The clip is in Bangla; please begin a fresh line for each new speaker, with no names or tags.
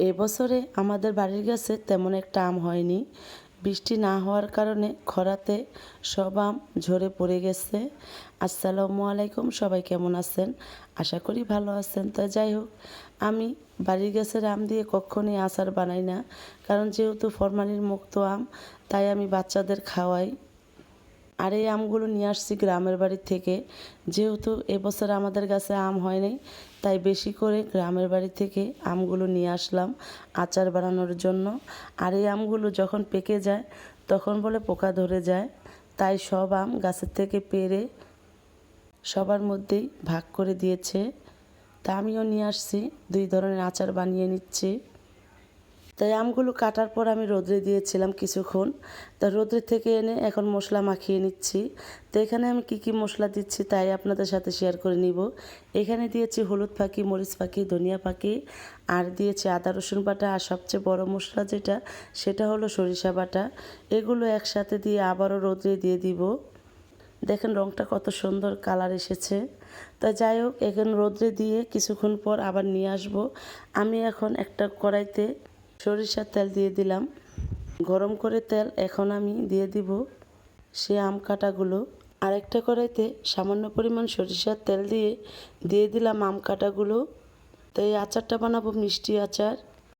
এবছরে আমাদের বাড়ির গাছে তেমন একটা আম হয়নি। বৃষ্টি না হওয়ার কারণে খরাতে সব আম ঝরে পড়ে গেছে। আসসালামু আলাইকুম, সবাই কেমন আছেন? আশা করি ভালো আছেন। তো যাই হোক, আমি বাড়ির গাছের আম দিয়ে কখনোই আচার বানাই না, কারণ যেহেতু ফরমালিন মুক্ত আম, তাই আমি বাচ্চাদের খাওয়াই। আর এই আমগুলো নিয়ে আসছি গ্রামের বাড়ি থেকে। যেহেতু এবছর আমাদের গাছে আম হয়নি, তাই বেশি করে গ্রামের বাড়ি থেকে আমগুলো নিয়ে আসলাম আচার বানানোর জন্য। আর এই আমগুলো যখন পেকে যায় তখন বলে পোকা ধরে যায়, তাই সব আম গাছের থেকে পেড়ে সবার মধ্যেই ভাগ করে দিয়েছে। তা আমিও নিয়ে আসছি, 2 ধরনের আচার বানিয়ে নিচ্ছি। তাই আমগুলো কাটার পর আমি রোদ্রে দিয়েছিলাম কিছুক্ষণ। তা রোদ্রে থেকে এনে এখন মশলা মাখিয়ে নিচ্ছি। তো এখানে আমি কি মশলা দিচ্ছি তাই আপনাদের সাথে শেয়ার করে নিব। এখানে দিয়েছি হলুদ ফাঁকি, মরিচ ফাঁকি, ধনিয়া ফাঁকি, আর দিয়েছি আদা রসুন বাটা, আর সবচেয়ে বড় মশলা যেটা সেটা হলো সরিষা বাটা। এগুলো একসাথে দিয়ে আবারও রোদ্রে দিয়ে দিব। দেখেন রঙটা কত সুন্দর কালার এসেছে। তা যাই হোক, এখন রোদ্রে দিয়ে কিছুক্ষণ পর আবার নিয়ে আসব। আমি এখন একটা কড়াইতে সরিষার তেল দিয়ে দিলাম। গরম করে তেল এখন আমি দিয়ে দিব সে আম কাটাগুলো। আরেকটা কড়াইতে সামান্য পরিমাণ সরিষার তেল দিয়ে দিলাম আম কাটাগুলো। তো এই আচারটা বানাবো মিষ্টি আচার।